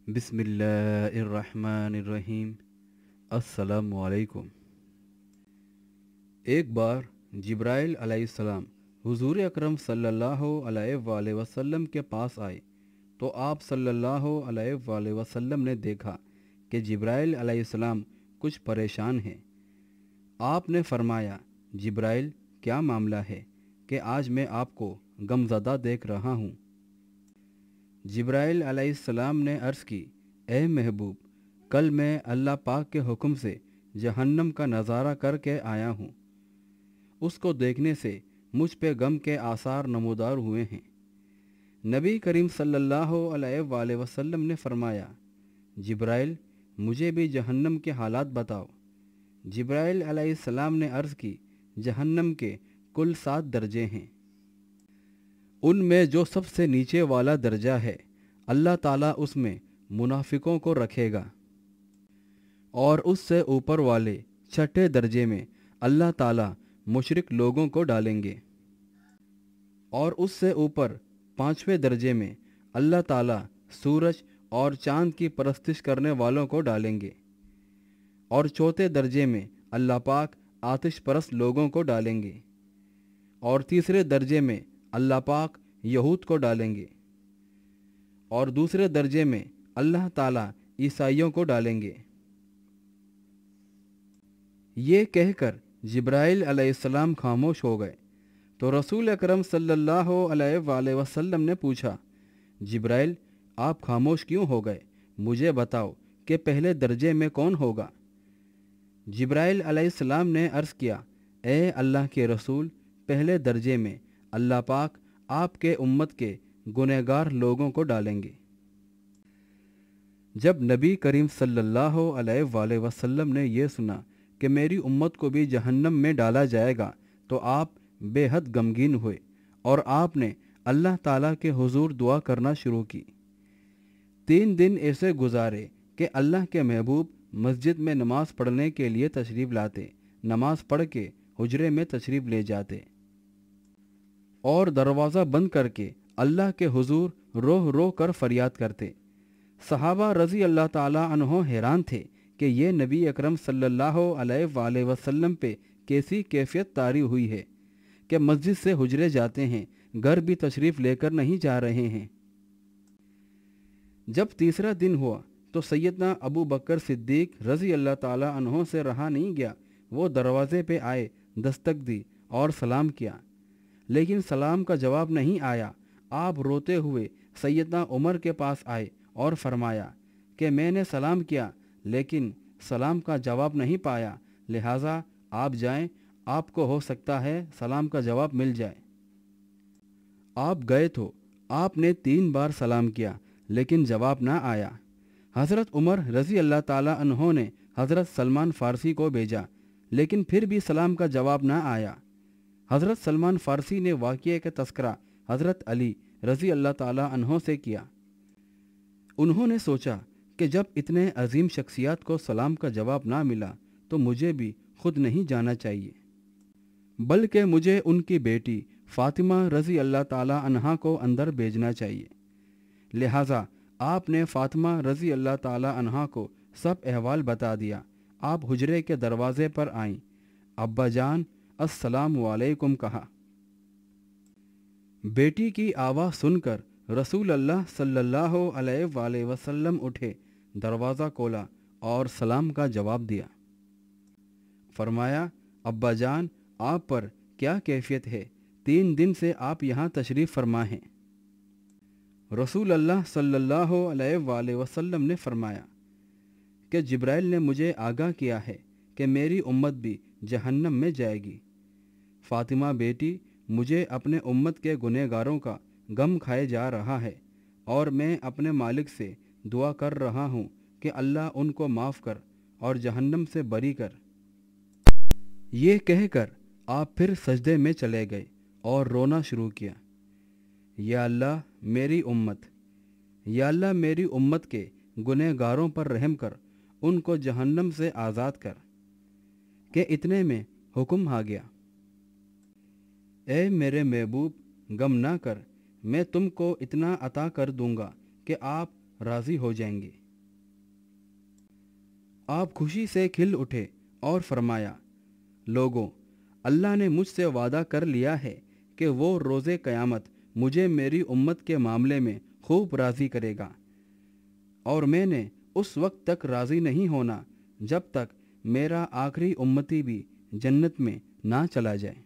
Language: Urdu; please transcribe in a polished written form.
بسم اللہ الرحمن الرحیم۔ السلام علیکم۔ ایک بار جبرائیل علیہ السلام حضور اکرم صلی اللہ علیہ وآلہ وسلم کے پاس آئے تو آپ صلی اللہ علیہ وآلہ وسلم نے دیکھا کہ جبرائیل علیہ السلام کچھ پریشان ہیں۔ آپ نے فرمایا، جبرائیل کیا معاملہ ہے کہ آج میں آپ کو غمزدہ دیکھ رہا ہوں؟ جبرائیل علیہ السلام نے عرض کی، اے محبوب، کل میں اللہ پاک کے حکم سے جہنم کا نظارہ کر کے آیا ہوں۔ اس کو دیکھنے سے مجھ پہ غم کے آثار نمودار ہوئے ہیں۔ نبی کریم صلی اللہ علیہ وآلہ وسلم نے فرمایا، جبرائیل مجھے بھی جہنم کے حالات بتاؤ۔ جبرائیل علیہ السلام نے عرض کی، جہنم کے کل 7 درجے ہیں۔ ان میں جو سب سے نیچے والا درجہ ہے، اللہ تعالیٰ اس میں منافقوں کو رکھے گا، اور اس سے اوپر والے 6 درجے میں اللہ تعالیٰ مشرک لوگوں کو ڈالیں گے، اور اس سے اوپر 5ویں درجے میں اللہ تعالیٰ سورج اور چاند کی پرستش کرنے والوں کو ڈالیں گے، اور 4 درجے میں اللہ پاک آتش پرست لوگوں کو ڈالیں گے، اور 3 درجے میں اللہ پاک یہود کو ڈالیں گے، اور دوسرے درجے میں اللہ تعالیٰ عیسائیوں کو ڈالیں گے۔ یہ کہہ کر جبرائیل علیہ السلام خاموش ہو گئے تو رسول اکرم صلی اللہ علیہ وآلہ وسلم نے پوچھا، جبرائیل آپ خاموش کیوں ہو گئے؟ مجھے بتاؤ کہ پہلے درجے میں کون ہوگا؟ جبرائیل علیہ السلام نے عرض کیا، اے اللہ کے رسول، پہلے درجے میں اللہ پاک آپ کے امت کے گنہگار لوگوں کو ڈالیں گے۔ جب نبی کریم صلی اللہ علیہ وآلہ وسلم نے یہ سنا کہ میری امت کو بھی جہنم میں ڈالا جائے گا تو آپ بے حد غمگین ہوئے، اور آپ نے اللہ تعالیٰ کے حضور دعا کرنا شروع کی۔ 3 دن ایسے گزارے کہ اللہ کے محبوب مسجد میں نماز پڑھنے کے لیے تشریف لاتے، نماز پڑھ کے حجرے میں تشریف لے جاتے، اور دروازہ بند کر کے اللہ کے حضور رو رو کر فریاد کرتے۔ صحابہ رضی اللہ تعالیٰ عنہ حیران تھے کہ یہ نبی اکرم صلی اللہ علیہ وآلہ وسلم پہ کیسی کیفیت طاری ہوئی ہے کہ مسجد سے حجرے جاتے ہیں، گھر بھی تشریف لے کر نہیں جا رہے ہیں۔ جب تیسرا دن ہوا تو سیدنا ابو بکر صدیق رضی اللہ تعالیٰ عنہ سے رہا نہیں گیا، وہ دروازے پہ آئے، دستک دی اور سلام کیا، لیکن سلام کا جواب نہیں آیا۔ آپ روتے ہوئے سیدنا عمر کے پاس آئے اور فرمایا کہ میں نے سلام کیا لیکن سلام کا جواب نہیں پایا، لہٰذا آپ جائیں، آپ کو ہو سکتا ہے سلام کا جواب مل جائے۔ آپ گئے تو آپ نے 3 بار سلام کیا لیکن جواب نہ آیا۔ حضرت عمر رضی اللہ تعالیٰ عنہ نے حضرت سلمان فارسی کو بھیجا لیکن پھر بھی سلام کا جواب نہ آیا۔ حضرت سلمان فارسی نے واقعے کا تذکرہ حضرت علی رضی اللہ تعالیٰ عنہ سے کیا۔ انہوں نے سوچا کہ جب اتنے عظیم شخصیات کو سلام کا جواب نہ ملا تو مجھے بھی خود نہیں جانا چاہیے، بلکہ مجھے ان کی بیٹی فاطمہ رضی اللہ تعالیٰ عنہا کو اندر بھیجنا چاہیے۔ لہٰذا آپ نے فاطمہ رضی اللہ تعالیٰ عنہا کو سب احوال بتا دیا۔ آپ حجرے کے دروازے پر آئیں، ابا جان السلام علیکم کہا۔ بیٹی کی آواز سن کر رسول اللہ صلی اللہ علیہ وآلہ وسلم اٹھے، دروازہ کھولا اور سلام کا جواب دیا۔ فرمایا، ابا جان آپ پر کیا کیفیت ہے؟ 3 دن سے آپ یہاں تشریف فرما ہیں۔ رسول اللہ صلی اللہ علیہ وآلہ وسلم نے فرمایا کہ جبرائیل نے مجھے آگاہ کیا ہے کہ میری امت بھی جہنم میں جائے گی۔ فاطمہ بیٹی، مجھے اپنے امت کے گنہگاروں کا غم کھائے جا رہا ہے، اور میں اپنے مالک سے دعا کر رہا ہوں کہ اللہ ان کو معاف کر اور جہنم سے بری کر۔ یہ کہہ کر آپ پھر سجدے میں چلے گئے اور رونا شروع کیا، یا اللہ میری امت، یا اللہ میری امت کے گنہگاروں پر رحم کر، ان کو جہنم سے آزاد کر۔ کہ اتنے میں حکم آ گیا، اے میرے محبوب غم نہ کر، میں تم کو اتنا عطا کر دوں گا کہ آپ راضی ہو جائیں گے۔ آپ خوشی سے کھل اٹھے اور فرمایا، لوگوں، اللہ نے مجھ سے وعدہ کر لیا ہے کہ وہ روز قیامت مجھے میری امت کے معاملے میں خوب راضی کرے گا، اور میں نے اس وقت تک راضی نہیں ہونا جب تک میرا آخری امتی بھی جنت میں نہ چلا جائے۔